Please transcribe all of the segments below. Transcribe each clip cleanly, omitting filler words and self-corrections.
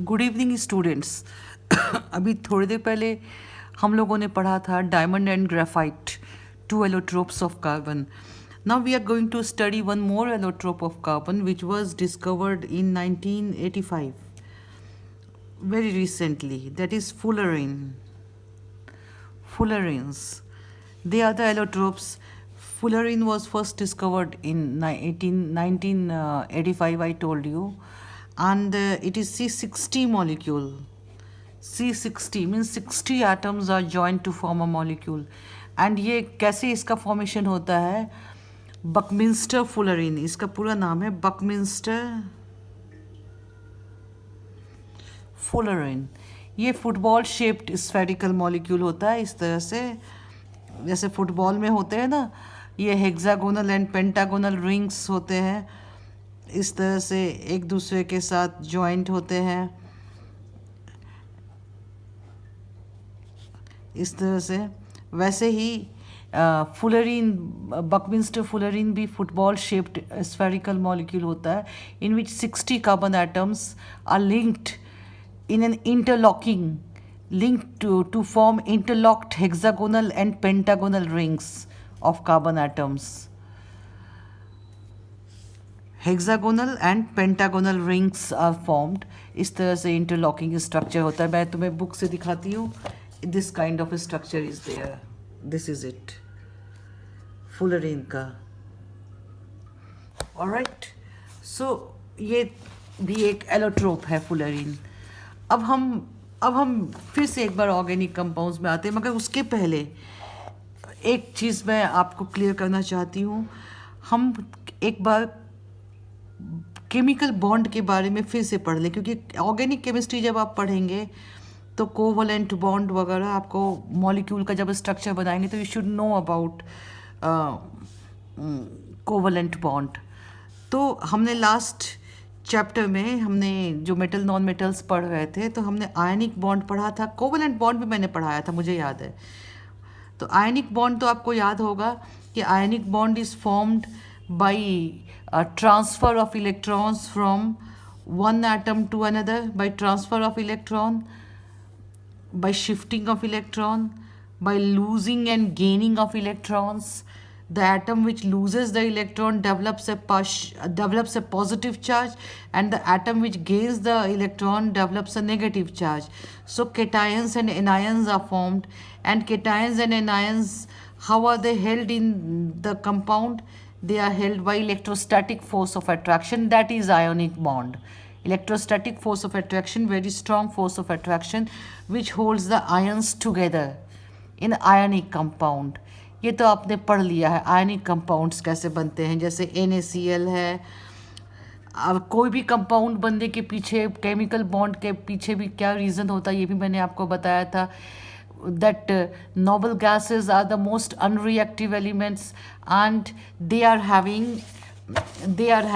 Good evening students. अभी थोड़ी देर पहले हम लोगों ने पढ़ा था diamond and graphite, two allotropes of carbon. Now we are going to study one more allotrope of carbon which was discovered in 1985, very recently, that is fullerene. Fullerenes, they are the allotropes. Fullerene was first discovered in 1985, I told you, and it is C60 molecule. C60 means 60 atoms are joined to form a molecule. And ये कैसे इसका formation होता है? Buckminster fullerene, इसका पूरा नाम है Buckminster fullerene. ये फुटबॉल शेप्ड स्फेरिकल मॉलिक्यूल होता है, इस तरह से जैसे फुटबॉल में होते हैं ना, ये हेक्सागोनल एंड पेंटागोनल रिंग्स होते हैं, इस तरह से एक दूसरे के साथ जॉइंट होते हैं, इस तरह से. वैसे ही फुलरीन, बकमिंस्टर फुलरीन भी फुटबॉल शेप्ड स्फेरिकल मॉलिक्यूल होता है, in which 60 carbon atoms are linked in an interlocking link to form interlocked hexagonal and pentagonal rings of carbon atoms. Hexagonal and pentagonal rings are formed. इस तरह से interlocking structure होता है. मैं तुम्हें book से दिखाती हूँ. This kind of a structure is there. This is it. Fullerene का. Alright. So ये भी एक एलोट्रोप है फुलरीन. अब हम फिर से एक बार ऑर्गेनिक कंपाउंड्स में आते हैं, मगर उसके पहले एक चीज़ मैं आपको क्लियर करना चाहती हूँ. हम एक बार केमिकल बॉन्ड के बारे में फिर से पढ़ लें, क्योंकि ऑर्गेनिक केमिस्ट्री जब आप पढ़ेंगे तो कोवलेंट बॉन्ड वगैरह आपको मॉलिक्यूल का जब स्ट्रक्चर बनाएंगे तो you should know about covalent bond. तो हमने लास्ट चैप्टर में हमने जो मेटल नॉन मेटल्स पढ़ रहे थे, तो हमने आयनिक बॉन्ड पढ़ा था. कोवलेंट बॉन्ड भी मैंने पढ़ाया था, मुझे याद है. तो आयनिक बॉन्ड तो आपको याद होगा कि ionic bond is formed by transfer of electrons from one atom to another, by transfer of electron, by shifting of electron, by losing and gaining of electrons. The atom which loses the electron develops a positive charge, and the atom which gains the electron develops a negative charge. So cations and anions are formed, and cations and anions, how are they held in the compound? They are held by electrostatic force of attraction, that is ionic bond. Electrostatic force of attraction, very strong force of attraction, which holds the ions together in ionic compound. ये तो आपने पढ़ लिया है ionic compounds कैसे बनते हैं, जैसे NaCl है. अब कोई भी कंपाउंड बनने के पीछे, केमिकल बॉन्ड के पीछे भी क्या रीज़न होता है, ये भी मैंने आपको बताया था. That noble gases are the most unreactive elements, and they are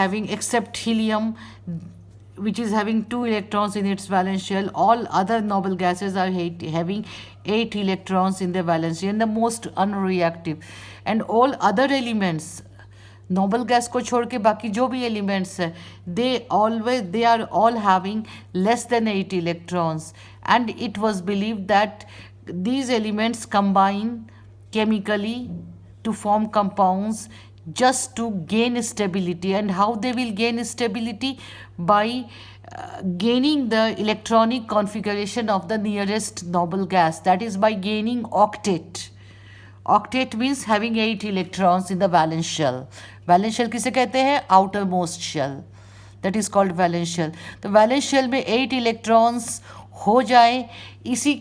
having except helium, which is having 2 electrons in its valence shell. All other noble gases are having 8 electrons in their valence shell, and the most unreactive. And all other elements, noble gas को छोड़ के बाकी जो भी elements है, they are all having less than 8 electrons. And it was believed that these elements combine chemically to form compounds just to gain stability. And how they will gain stability? By gaining the electronic configuration of the nearest noble gas, that is by gaining octet. Octet means having 8 electrons in the valence shell. Valence shell किसे कहते हैं? outermost shell, that is called valence shell. तो valence shell में 8 electrons हो जाए, इसी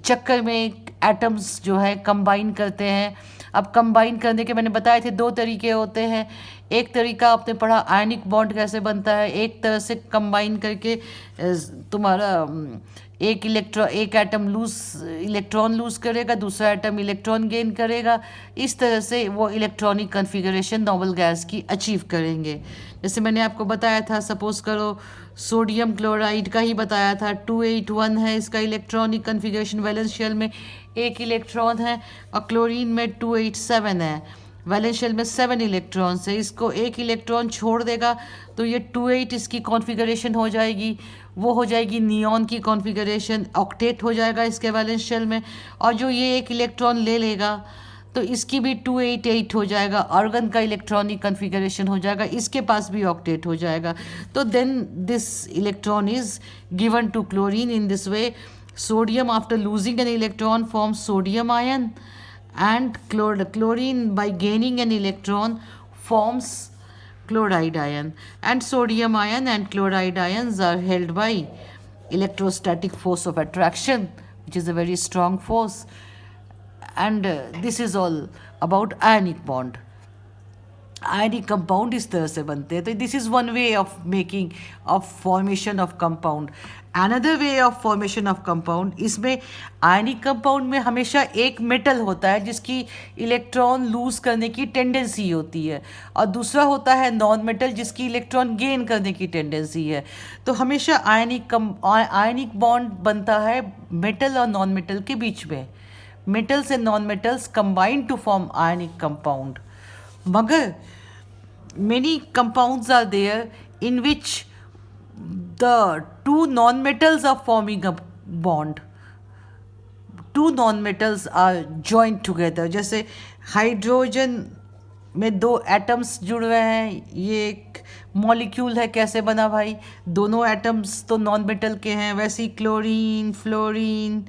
चक्कर में एटम्स जो है कंबाइन करते हैं. अब कंबाइन करने के मैंने बताए थे 2 तरीके होते हैं. एक तरीका आपने पढ़ा आयनिक बॉन्ड कैसे बनता है, एक तरह से कंबाइन करके तुम्हारा एक एटम इलेक्ट्रॉन लूज करेगा, दूसरा एटम इलेक्ट्रॉन गेन करेगा. इस तरह से वो इलेक्ट्रॉनिक कन्फिगरेशन नोबल गैस की अचीव करेंगे. जैसे मैंने आपको बताया था, सपोज करो सोडियम क्लोराइड का ही बताया था, 281 है इसका इलेक्ट्रॉनिक कन्फिगरेशन, वैलेंस शेल में 1 इलेक्ट्रॉन है, और क्लोरीन में 287 है. वैलेंस शेल में 7 इलेक्ट्रॉन्स है, इसको एक इलेक्ट्रॉन छोड़ देगा तो ये 2 8 इसकी कॉन्फ़िगरेशन हो जाएगी, वो हो जाएगी नियॉन की कॉन्फ़िगरेशन, ऑक्टेट हो जाएगा इसके वैलेंस शेल में। और जो ये एक इलेक्ट्रॉन ले लेगा तो इसकी भी 2 8 8 हो जाएगा, आर्गन का इलेक्ट्रॉनिक कन्फिगरेशन हो जाएगा, इसके पास भी ऑक्टेट हो जाएगा। तो then this electron is given to chlorine in this way. Sodium after losing an electron form sodium ion, and chlorine by gaining an electron forms chloride ion, and sodium ion and chloride ions are held by electrostatic force of attraction, which is a very strong force. And this is all about ionic bond. Ionic compound इस तरह से बनते हैं। तो this is one way of making of formation of compound. Another way of formation of compound, इसमें ionic compound में हमेशा एक मेटल होता है जिसकी इलेक्ट्रॉन लूज करने की टेंडेंसी होती है, और दूसरा होता है नॉन मेटल जिसकी इलेक्ट्रॉन गेन करने की टेंडेंसी है। तो हमेशा आयनिक बॉन्ड बनता है मेटल और नॉन मेटल के बीच में। Metals and non metals combine to form ionic compound. मगर many compounds are there in which the two non-metals are forming a bond. Two non-metals are joined together. जैसे hydrogen में दो atoms जुड़ रहे हैं, ये एक मॉलिक्यूल है, कैसे बना भाई? दोनों एटम्स तो नॉन मेटल के हैं। वैसे ही क्लोरीन, फ्लोरीन,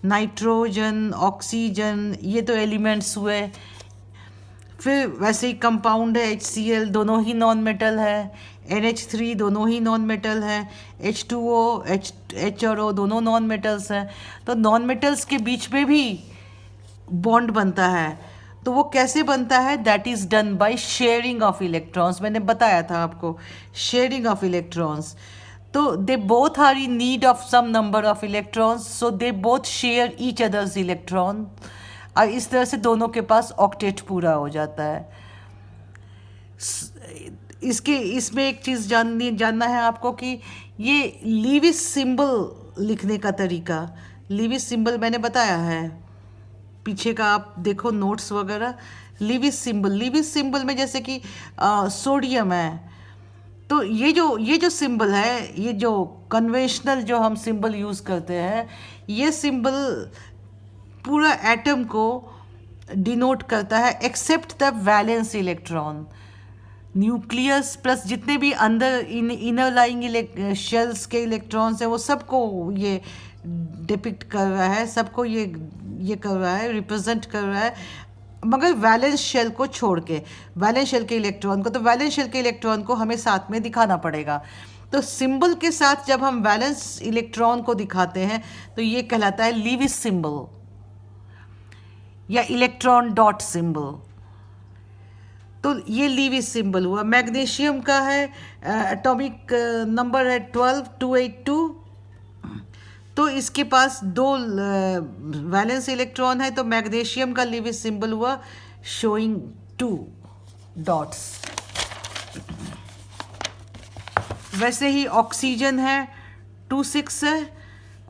नाइट्रोजन, ऑक्सीजन, ये तो एलिमेंट्स हुए। फिर वैसे ही कंपाउंड है HCl, दोनों ही नॉन मेटल है। NH3 दोनों ही नॉन मेटल है। H2O, H और O दोनों नॉन मेटल्स हैं। तो नॉन मेटल्स के बीच में भी बॉन्ड बनता है। तो वो कैसे बनता है? That is done by sharing of electrons. मैंने बताया था आपको, शेयरिंग ऑफ इलेक्ट्रॉन्स। तो they both are in need of some number of electrons, so they both share each others electron, और इस तरह से दोनों के पास ऑक्टेट पूरा हो जाता है। इसमें एक चीज़ जानना है आपको कि ये लीविस सिंबल लिखने का तरीका, लीविस सिंबल मैंने बताया है, पीछे का आप देखो नोट्स वगैरह। लीविस सिंबल में जैसे कि सोडियम है, तो ये जो सिंबल है, ये जो कन्वेंशनल जो हम सिंबल यूज़ करते हैं, ये सिंबल पूरा एटम को डिनोट करता है except the valence electron. Nucleus plus जितने भी अंदर इनर लाइंग शेल्स के इलेक्ट्रॉन्स हैं, वो सबको ये डिपिक्ट कर रहा है, सबको ये कर रहा है, रिप्रेजेंट कर रहा है, मगर वैलेंस शेल को छोड़ के, वैलेंस शेल के इलेक्ट्रॉन को। तो वैलेंस शेल के इलेक्ट्रॉन को हमें साथ में दिखाना पड़ेगा। तो सिंबल के साथ जब हम वैलेंस इलेक्ट्रॉन को दिखाते हैं तो ये कहलाता है लीविस सिंबल या इलेक्ट्रॉन डॉट सिंबल। तो ये लीविस सिंबल हुआ। मैग्नीशियम का है एटॉमिक नंबर है 12282, तो इसके पास 2 वैलेंस इलेक्ट्रॉन है, तो मैग्नीशियम का लीविस सिंबल हुआ शोइंग 2 डॉट्स। वैसे ही ऑक्सीजन है 26 है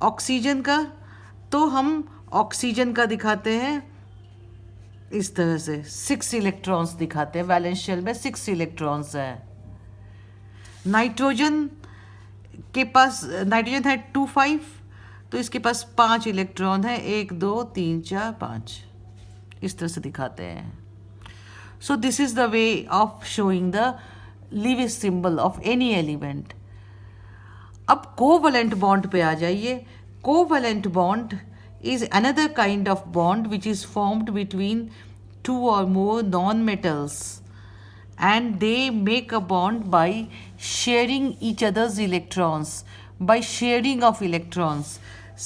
ऑक्सीजन का, तो हम ऑक्सीजन का दिखाते हैं इस तरह से, 6 इलेक्ट्रॉन्स दिखाते हैं। वैलेंस शेल में 6 इलेक्ट्रॉन्स हैं। नाइट्रोजन के पास, नाइट्रोजन है 25, तो इसके पास 5 इलेक्ट्रॉन है, 1 2 3 4 5, इस तरह से दिखाते हैं। So this is the way of showing the Lewis symbol of any element. अब कोवलेंट बॉन्ड पे आ जाइए। Covalent bond is another kind of bond which is formed between 2 or more non-metals, and they make a bond by sharing each other's electrons, by sharing of electrons,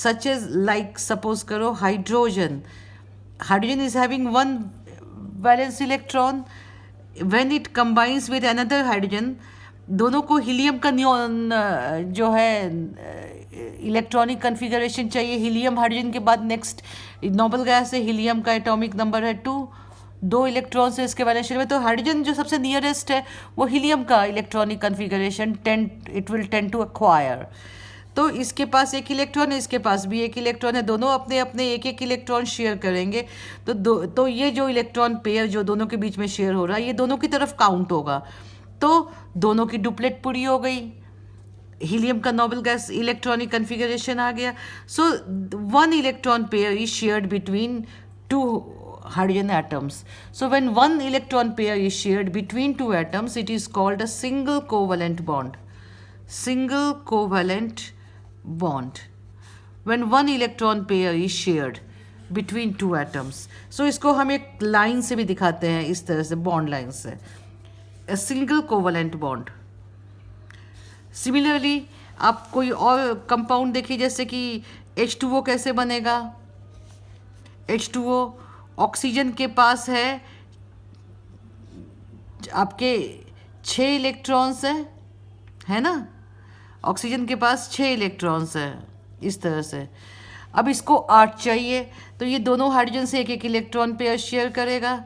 such as, like suppose karo hydrogen is having one valence electron. When it combines with another hydrogen, दोनों को helium का जो है electronic configuration चाहिए। Helium hydrogen के बाद next noble gas है, helium का एटॉमिक नंबर है 2, 2 इलेक्ट्रॉन्स है इसके वैलेंस शेल में। तो हाइड्रोजन जो सबसे नियरेस्ट है वो हीलियम का electronic configuration it will tend to acquire. तो इसके पास एक इलेक्ट्रॉन है, इसके पास भी एक इलेक्ट्रॉन है, दोनों अपने अपने एक एक इलेक्ट्रॉन शेयर करेंगे। तो ये जो इलेक्ट्रॉन पेयर जो दोनों के बीच में शेयर हो रहा है, ये दोनों की तरफ काउंट होगा। तो दोनों की डुप्लेट पूरी हो गई, हीलियम का नोबल गैस इलेक्ट्रॉनिक कन्फिगरेशन आ गया। So one electron pair is shared between two hydrogen atoms. So when one electron pair is shared between two atoms, it is called a single covalent bond. Single covalent bond. When one electron pair is shared between two atoms. So इसको हम एक line से भी दिखाते हैं, इस तरह से बॉन्ड लाइन से, a single covalent bond. Similarly आप कोई और कंपाउंड देखिए, जैसे कि H2O कैसे बनेगा। H2O ऑक्सीजन के पास है आपके 6 इलेक्ट्रॉन्स है ना, ऑक्सीजन के पास 6 इलेक्ट्रॉन्स है इस तरह से। अब इसको 8 चाहिए, तो ये दोनों हाइड्रोजन से एक एक इलेक्ट्रॉन पेयर शेयर करेगा।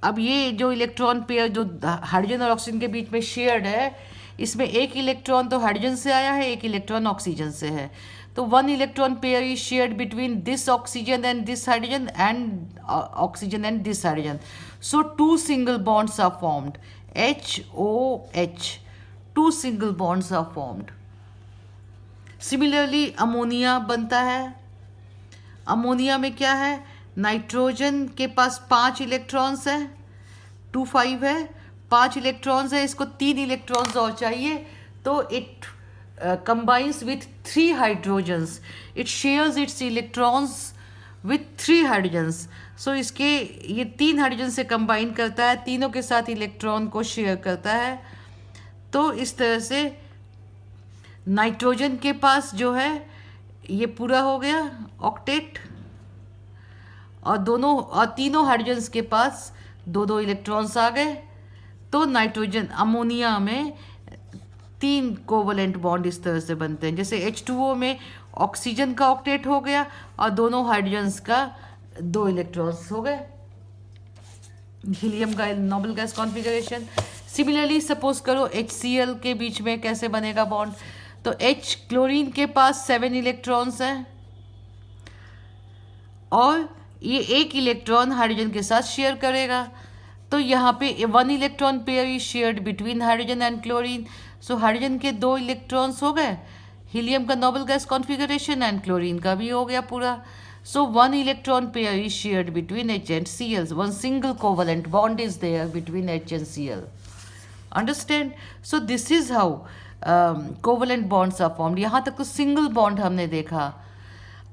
अब ये जो इलेक्ट्रॉन पेयर जो हाइड्रोजन और ऑक्सीजन के बीच में शेयर्ड है, इसमें एक इलेक्ट्रॉन तो हाइड्रोजन से आया है, एक इलेक्ट्रॉन ऑक्सीजन से है। तो one electron pair is shared between this oxygen and this hydrogen and oxygen and this hydrogen. So two single bonds are formed, HOH, two single bonds are formed. Similarly ammonia बनता है। Ammonia में क्या है, nitrogen के पास 5 electrons है, 2 5 है, 5 electrons है, इसको 3 इलेक्ट्रॉन्स और चाहिए, तो it combines with 3 hydrogens. It shares its electrons with 3 hydrogens. So इसके ये 3 हाइड्रोजन से कंबाइन करता है, तीनों के साथ इलेक्ट्रॉन को शेयर करता है। तो इस तरह से नाइट्रोजन के पास जो है ये पूरा हो गया ऑक्टेट, और तीनों हाइड्रोजन्स के पास 2 इलेक्ट्रॉन्स आ गए। तो नाइट्रोजन अमोनिया में 3 कोवलेंट बॉन्ड इस तरह से बनते हैं। जैसे H2O में ऑक्सीजन का ऑक्टेट हो गया और दोनों हाइड्रोजन्स का 2 इलेक्ट्रॉन्स हो गए। हीलियम का noble gas configuration. Similarly suppose करो HCl के बीच में कैसे बनेगा बॉन्ड। तो H क्लोरीन के पास 7 इलेक्ट्रॉन्स हैं और ये एक इलेक्ट्रॉन हाइड्रोजन के साथ शेयर करेगा। तो यहाँ पे 1 electron pair is shared between hydrogen and chlorine. So hydrogen के 2 इलेक्ट्रॉन्स हो गए, हीलियम का noble gas configuration, and chlorine का भी हो गया पूरा। सो 1 electron pair is shared between H and Cl. One single covalent bond is there between H and Cl. Understand? So this is how covalent bonds are formed. यहाँ तक तो single bond हमने देखा।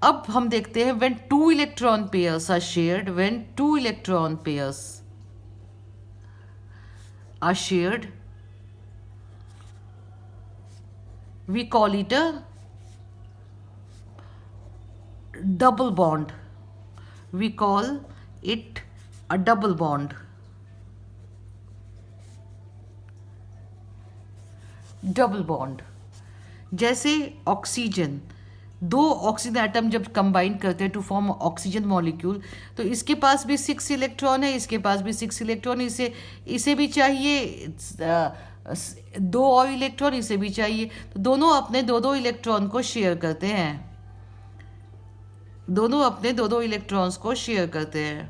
अब हम देखते हैं when 2 electron pairs are shared. When 2 electron pairs are shared, we call it a double bond. We call it a double bond. Double bond. जैसे ऑक्सीजन, 2 ऑक्सीजन एटम जब कंबाइन करते हैं टू फॉर्म ऑक्सीजन मॉलिक्यूल, तो इसके पास भी 6 electron है, इसके पास भी 6 इलेक्ट्रॉन, इसे भी चाहिए 2 और इलेक्ट्रॉन, इसे भी चाहिए। तो दोनों अपने 2 इलेक्ट्रॉन को शेयर करते हैं, दोनों अपने 2 इलेक्ट्रॉन्स को शेयर करते हैं।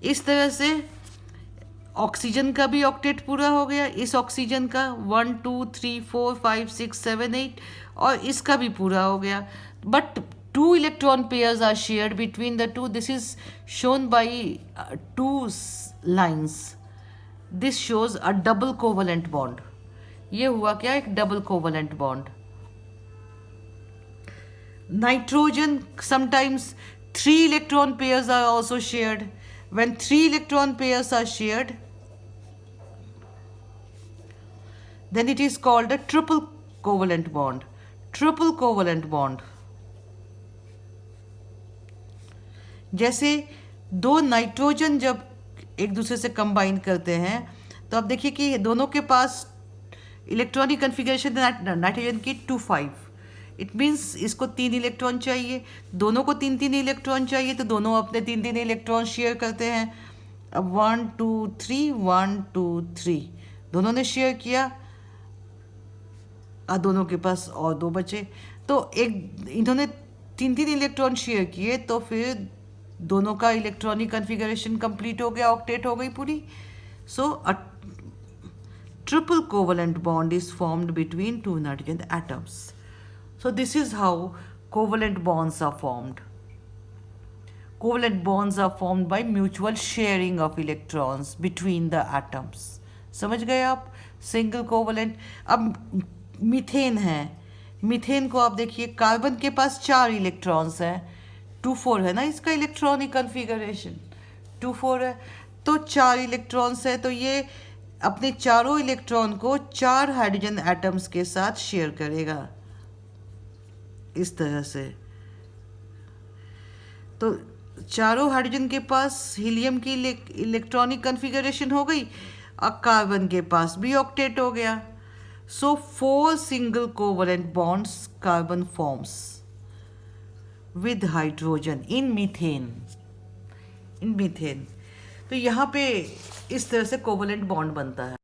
इस तरह से ऑक्सीजन का भी ऑक्टेट पूरा हो गया, इस ऑक्सीजन का 1 2 3 4 5 6 7 8, और इसका भी पूरा हो गया। But 2 electron pairs are shared between the 2. This is shown by 2 lines. This shows a double covalent bond. ये हुआ क्या, एक double covalent bond. Nitrogen, sometimes 3 electron pairs are also shared. When 3 electron pairs are shared, then it is called a triple covalent bond. Triple covalent bond. जैसे 2 nitrogen जब एक दूसरे से combine करते हैं, तो अब देखिए कि दोनों के पास इलेक्ट्रॉनिक कन्फिगरेशन नाइट्रोजन की 2 5. इट मीन्स इसको 3 इलेक्ट्रॉन चाहिए, दोनों को 3 इलेक्ट्रॉन चाहिए, तो दोनों अपने 3 इलेक्ट्रॉन शेयर करते हैं. अब 1 2 3 1 2 3 दोनों ने शेयर किया. दोनों के पास और 2 बचे, तो एक इन्होंने 3 इलेक्ट्रॉन शेयर किए, तो फिर दोनों का इलेक्ट्रॉनिक कन्फिगरेशन कंप्लीट हो गया, ऑक्टेट हो गई पूरी. सो अ triple covalent bond is formed between two nitrogen atoms. So this is how covalent bonds are formed. Covalent bonds are formed by mutual sharing of electrons between the atoms. समझ गए आप? Single covalent. अब methane है, methane को आप देखिए, carbon के पास 4 electrons हैं, 2 4 है ना इसका इलेक्ट्रॉनिक कन्फिगरेशन, 2 4 है, तो 4 इलेक्ट्रॉन्स है, तो ये अपने चारों इलेक्ट्रॉन को 4 हाइड्रोजन एटम्स के साथ शेयर करेगा इस तरह से. तो चारों हाइड्रोजन के पास हीलियम की इलेक्ट्रॉनिक कन्फिगरेशन हो गई, और कार्बन के पास भी ऑक्टेट हो गया. सो 4 single covalent bonds carbon forms with hydrogen in methane. तो यहाँ पे इस तरह से कोवलेंट बॉन्ड बनता है.